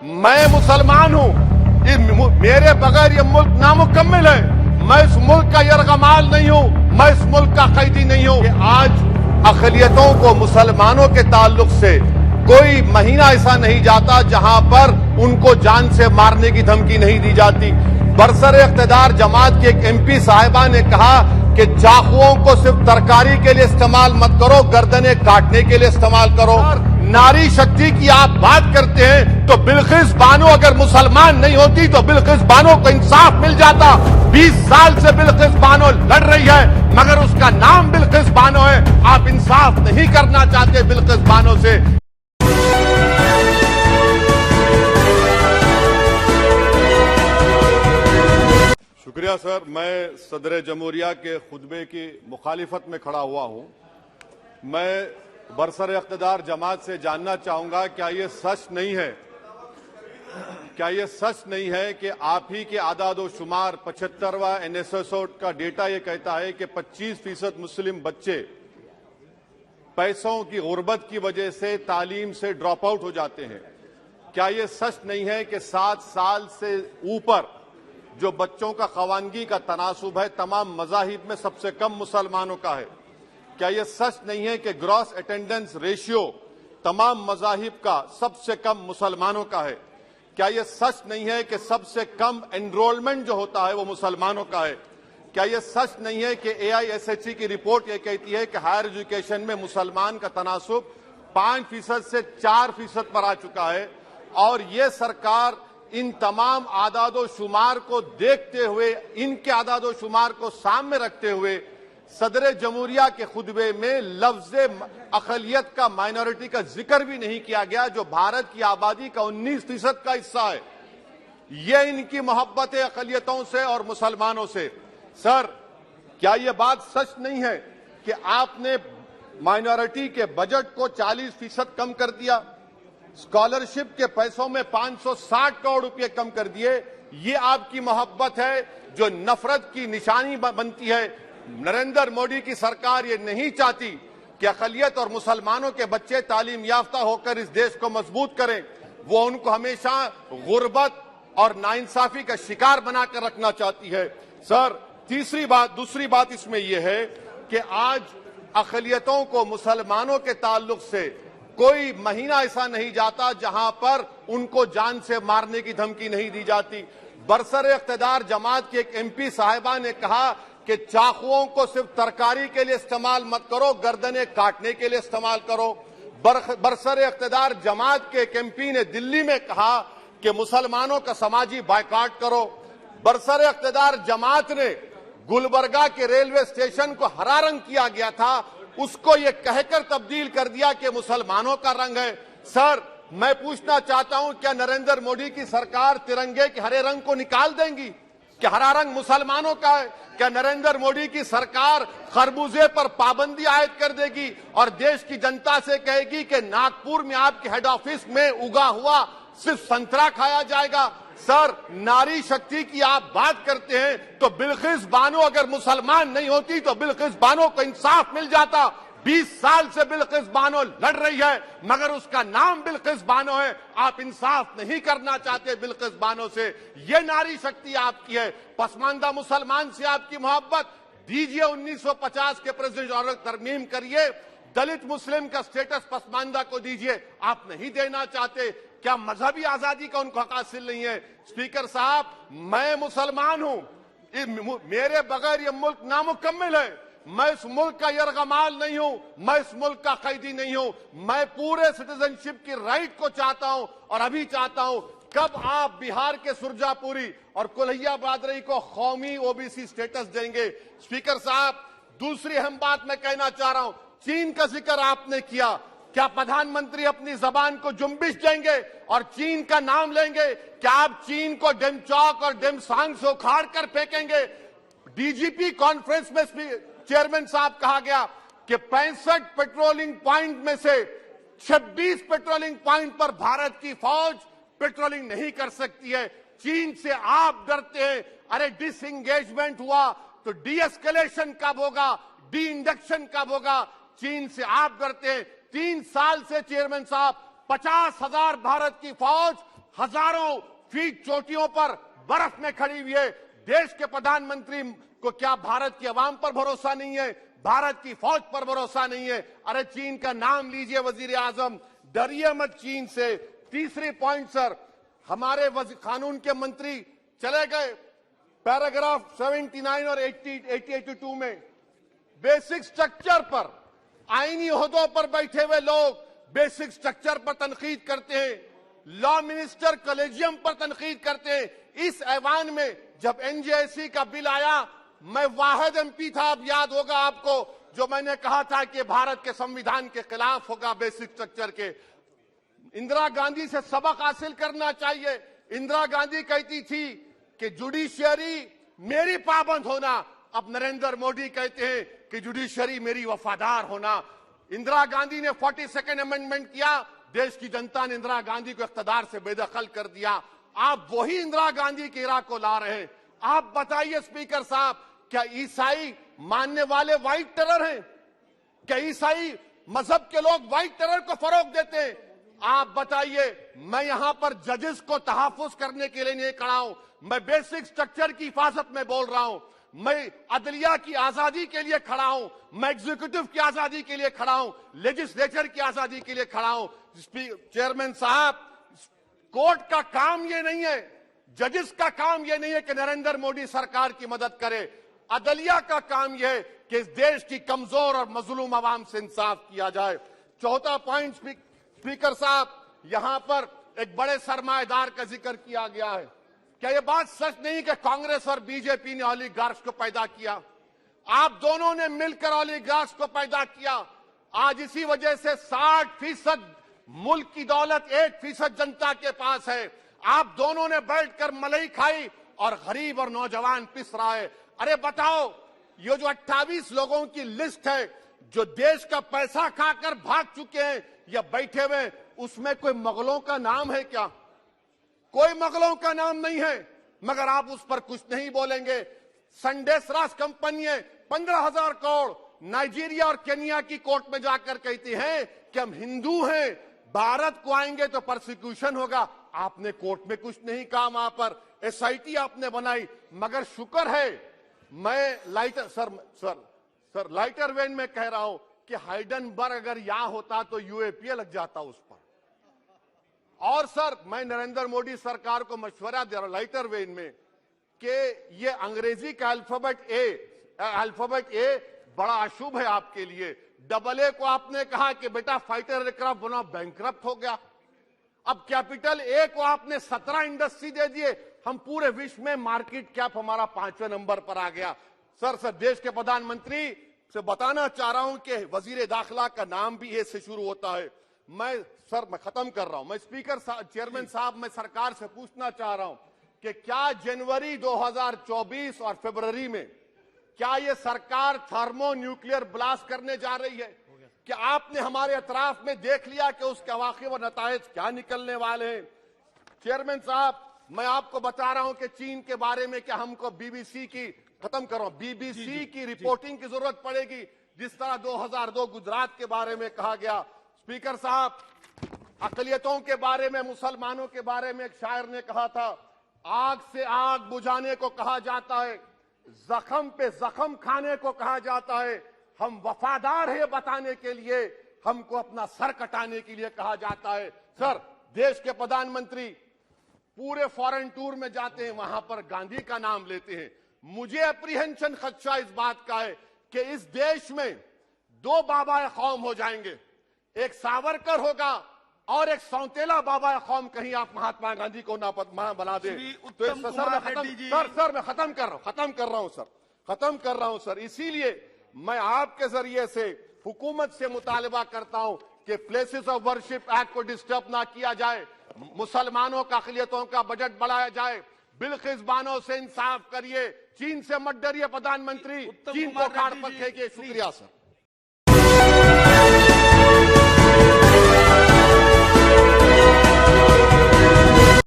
मैं मुसलमान हूं, मेरे बगैर ये मुल्क नामुकम्मिल है। मैं इस मुल्क का यरगमाल नहीं हूं, मैं इस मुल्क का कैदी नहीं हूं। आज अक़लियतों को मुसलमानों के ताल्लुक से कोई महीना ऐसा नहीं जाता जहां पर उनको जान से मारने की धमकी नहीं दी जाती। बरसर इख्तिदार जमात की एक MP साहिबा ने कहा कि चाकुओं को सिर्फ तरकारी के लिए इस्तेमाल मत करो, गर्दनें काटने के लिए इस्तेमाल करो। नारी शक्ति की आप बात करते हैं तो बिल्किस बानो अगर मुसलमान नहीं होती तो बिल्किस बानो को इंसाफ मिल जाता। 20 साल से बिल्किस बानो लड़ रही है मगर उसका नाम बिल्किस बानो है। आप इंसाफ नहीं करना चाहते बिल्किस बानो से। शुक्रिया सर। मैं सदर जमहूरिया के खुतबे की मुखालिफत में खड़ा हुआ हूं। मैं बरसर इख्तिदार जमात से जानना चाहूंगा, क्या ये सच नहीं है कि आप ही के आदादो शुमार 75वां NSSO का डेटा ये कहता है कि 25% मुस्लिम बच्चे पैसों की गुर्बत की वजह से तालीम से ड्रॉप आउट हो जाते हैं। क्या ये सच नहीं है कि 7 साल से ऊपर जो बच्चों का खवानगी का तनासुब है तमाम मज़ाहिब में सबसे कम मुसलमानों का है? क्या यह सच नहीं है कि ग्रॉस अटेंडेंस रेशियो तमाम मज़ाहिब का सबसे कम मुसलमानों का है? क्या यह सच नहीं है कि सबसे कम एनरोलमेंट जो होता है वो मुसलमानों का है? क्या यह सच नहीं है कि AISHE की रिपोर्ट ये कहती है कि हायर एजुकेशन में मुसलमान का तनासुब 5% से 4% पर आ चुका है? और ये सरकार इन तमाम आदादो शुमार को देखते हुए, इनके आदादो शुमार को सामने रखते हुए सदर जमहूरिया के खुतबे में लफ्ज अक़लियत का, माइनॉरिटी का जिक्र भी नहीं किया गया, जो भारत की आबादी का 19% का हिस्सा है। ये इनकी मोहब्बत है अक़लियतों से और मुसलमानों से। सर, क्या यह बात सच नहीं है कि आपने माइनॉरिटी के बजट को 40% कम कर दिया, स्कॉलरशिप के पैसों में 560 करोड़ रुपए कम कर दिए? ये आपकी मोहब्बत है जो नफरत की निशानी बनती है। नरेंद्र मोदी की सरकार ये नहीं चाहती कि अक़लियत और मुसलमानों के बच्चे तालीम याफ्ता होकर इस देश को मजबूत करें। वो उनको हमेशा गुर्बत और नाइंसाफी का शिकार बनाकर रखना चाहती है। सर, दूसरी बात इसमें यह है कि आज अक़लियतों को मुसलमानों के ताल्लुक से कोई महीना ऐसा नहीं जाता जहां पर उनको जान से मारने की धमकी नहीं दी जाती। बरसर इख्तिदार जमात की एक MP साहिबा ने कहा कि चाकुओं को सिर्फ तरकारी के लिए इस्तेमाल मत करो, गर्दनें काटने के लिए इस्तेमाल करो। बरसर इख्तिदार जमात के एक MP ने दिल्ली में कहा कि मुसलमानों का समाजी बायकाट करो। बरसर इख्तिदार जमात ने गुलबर्गा के रेलवे स्टेशन को हरा रंग किया गया था, उसको ये कहकर तब्दील कर दिया कि मुसलमानों का रंग है। सर, मैं पूछना चाहता हूं, क्या नरेंद्र मोदी की सरकार तिरंगे के हरे रंग को निकाल देंगी? क्या हरा रंग मुसलमानों का है? क्या नरेंद्र मोदी की सरकार खरबूजे पर पाबंदी आयद कर देगी और देश की जनता से कहेगी कि नागपुर में आपके हेड ऑफिस में उगा हुआ सिर्फ संतरा खाया जाएगा? सर, नारी शक्ति की आप बात करते हैं तो बिल्किस बानो अगर मुसलमान नहीं होती तो बिल्किस बानो को इंसाफ मिल जाता। 20 साल से बिल्किस बानो लड़ रही है मगर उसका नाम बिल्किस बानो है। आप इंसाफ नहीं करना चाहते बिल्किस बानो से। ये नारी शक्ति आपकी है। पसमानदा मुसलमान से आपकी मोहब्बत, दीजिए 1950 के प्रेसिडेंट ऑर्डर तरमीम करिए, दलित मुस्लिम का स्टेटस पसमानदा को दीजिए। आप नहीं देना चाहते। क्या मजहबी आजादी का उनको हक हासिल नहीं है? स्पीकर साहब, मैं मुसलमान हूं, मेरे बगैर ये मुल्क नामुकम्मिल है। मैं इस मुल्क का यरगमाल नहीं हूं, मैं इस मुल्क का कैदी नहीं हूं। मैं पूरे सिटीजनशिप की राइट को चाहता हूं और अभी चाहता हूं। कब आप बिहार के सुरजापुरी और कुल्हिया बादरी को कौमी OBC स्टेटस देंगे? स्पीकर साहब, दूसरी अहम बात मैं कहना चाह रहा हूं। चीन का जिक्र आपने किया, क्या प्रधानमंत्री अपनी जबान को जुम्बिश देंगे और चीन का नाम लेंगे? क्या आप चीन को डेमचौक और डेमसांग से उखाड़ कर फेंकेंगे? DGP कॉन्फ्रेंस में चेयरमैन साहब कहा गया कि 65 पेट्रोलिंग पॉइंट में से 26 पेट्रोलिंग पॉइंट पर भारत की फौज पेट्रोलिंग नहीं कर सकती है। चीन से आप डरते हैं। अरे, डिसएंगेजमेंट हुआ तो डी-एस्केलेशन कब होगा? डी इंडक्शन कब होगा? चीन से आप डरते हैं। 3 साल से चेयरमैन साहब 50,000 भारत की फौज हजारों फीट चोटियों पर बर्फ में खड़ी हुई है। देश के प्रधानमंत्री को क्या भारत की आवाम पर भरोसा नहीं है? भारत की फौज पर भरोसा नहीं है? अरे चीन का नाम लीजिए वजीर आजम, डरिए मत चीन से। तीसरी पॉइंट सर, हमारे कानून के मंत्री चले गए, पैराग्राफ 79 और 82 में बेसिक स्ट्रक्चर पर, आईनी ओहदों पर बैठे हुए लोग बेसिक स्ट्रक्चर पर तनकीद करते हैं, लॉ मिनिस्टर कॉलेजियम पर तनकीद करते हैं। इस ऐवान में जब एनजेसी का बिल आया, मैं वाहिद एमपी था, अब याद होगा आपको, जो मैंने कहा था कि भारत के संविधान के खिलाफ होगा बेसिक स्ट्रक्चर के। इंदिरा गांधी से सबक हासिल करना चाहिए। इंदिरा गांधी कहती थी कि जुडिशियरी मेरी पाबंद होना, अब नरेंद्र मोदी कहते हैं कि जुडिशियरी मेरी वफादार होना। इंदिरा गांधी ने 42nd अमेंडमेंट किया, देश की जनता ने इंदिरा गांधी को इख्तियार से बेदखल कर दिया। आप वही इंदिरा गांधी की राह को ला रहे हैं। आप बताइए स्पीकर साहब, क्या ईसाई मानने वाले व्हाइट टेरर हैं? क्या ईसाई मजहब के लोग व्हाइट टेरर को फरोग देते हैं? आप बताइए। मैं यहां पर जजेस को तहफुज करने के लिए नहीं खड़ा हूं, मैं बेसिक स्ट्रक्चर की हिफाजत में बोल रहा हूं। मैं अदलिया की आजादी के लिए खड़ा हूं, मैं एग्जीक्यूटिव की आजादी के लिए खड़ा हूं, लेजिस्लेचर की आजादी के लिए खड़ा हूं। चेयरमैन साहब, कोर्ट का काम ये नहीं है, जजेस का काम ये नहीं है कि नरेंद्र मोदी सरकार की मदद करे। अदलिया का काम यह है कि इस देश की कमजोर और मजलूम आवाम से इंसाफ किया जाए। चौथा पॉइंट स्पीकर साहब, यहां पर एक बड़े सरमाएदार का जिक्र किया गया है। क्या यह बात सच नहीं कि कांग्रेस और बीजेपी ने ओलिगार्क्स को पैदा किया? आप दोनों ने मिलकर ओलिगार्क्स को पैदा किया। आज इसी वजह से 60% मुल्क की दौलत 1% जनता के पास है। आप दोनों ने बैठकर मलाई खाई और गरीब और नौजवान पिस रहा है। अरे बताओ, ये जो 28 लोगों की लिस्ट है जो देश का पैसा खाकर भाग चुके हैं या बैठे हुए, उसमें कोई मुगलों का नाम है क्या? कोई मुगलों का नाम नहीं है, मगर आप उस पर कुछ नहीं बोलेंगे। संडेसरास कंपनी है 15,000 करोड़ नाइजीरिया और केनिया की कोर्ट में जाकर कहती है कि हम हिंदू हैं, भारत को आएंगे तो प्रोसिक्यूशन होगा। आपने कोर्ट में कुछ नहीं कहा, वहां पर एसआईटी आपने बनाई। मगर शुक्र है, मैं लाइटर वेन में कह रहा हूं कि हाइडेनबर्ग अगर यहां होता तो यूएपीए लग जाता उस पर। और सर, मैं नरेंद्र मोदी सरकार को मशवरा दे रहा हूं लाइटर वेन में कि ये अंग्रेजी का अल्फाबेट ए बड़ा अशुभ है आपके लिए। AA को आपने कहा कि बेटा फाइटर एयरक्राफ्ट बनाओ, बैंकरप्ट हो गया। अब कैपिटल A को आपने 17 इंडस्ट्री दे दिए, हम पूरे विश्व में मार्केट कैप हमारा 5वें नंबर पर आ गया। सर, देश के प्रधानमंत्री से बताना चाह रहा हूं कि वजीर दाखिला का नाम भी ए से शुरू होता है। मैं खत्म कर रहा हूं। मैं स्पीकर चेयरमैन साहब, मैं सरकार से पूछना चाह रहा हूं कि क्या जनवरी 2024 और फरवरी में क्या ये सरकार थर्मो न्यूक्लियर ब्लास्ट करने जा रही है? क्या आपने हमारे अतराफ में देख लिया कि उसके अवाक़िब और नताइज क्या निकलने वाले हैं? चेयरमैन साहब, मैं आपको बता रहा हूं कि चीन के बारे में क्या हमको बीबीसी की की रिपोर्टिंग की जरूरत पड़ेगी, जिस तरह 2002 गुजरात के बारे में कहा गया। स्पीकर साहब, अक़लियतों के बारे में, मुसलमानों के बारे में एक शायर ने कहा था, आग से आग बुझाने को कहा जाता है, जख्म पे जख्म खाने को कहा जाता है। हम वफादार है बताने के लिए, हमको अपना सर कटाने के लिए कहा जाता है। सर, देश के प्रधानमंत्री पूरे फॉरेन टूर में जाते हैं, वहां पर गांधी का नाम लेते हैं। मुझे अप्रीहेंशन, खदशा इस बात का है कि इस देश में 2 बाबा कौम हो जाएंगे, एक सावरकर होगा और एक सौतेला बाबा कौम। कहीं आप महात्मा गांधी को ना बना दे तो सर मैं खत्म कर रहा हूं सर। इसीलिए मैं आपके जरिए से हुकूमत से मुतालबा करता हूं कि प्लेसेस ऑफ वर्शिप एक्ट को डिस्टर्ब ना किया जाए, मुसलमानों का अक़लियतों का बजट बढ़ाया जाए, बिल्किस बानो से इंसाफ करिए, चीन से मत डरिए प्रधानमंत्री, चीन को कार्ड पर फेंकिए। शुक्रिया सर।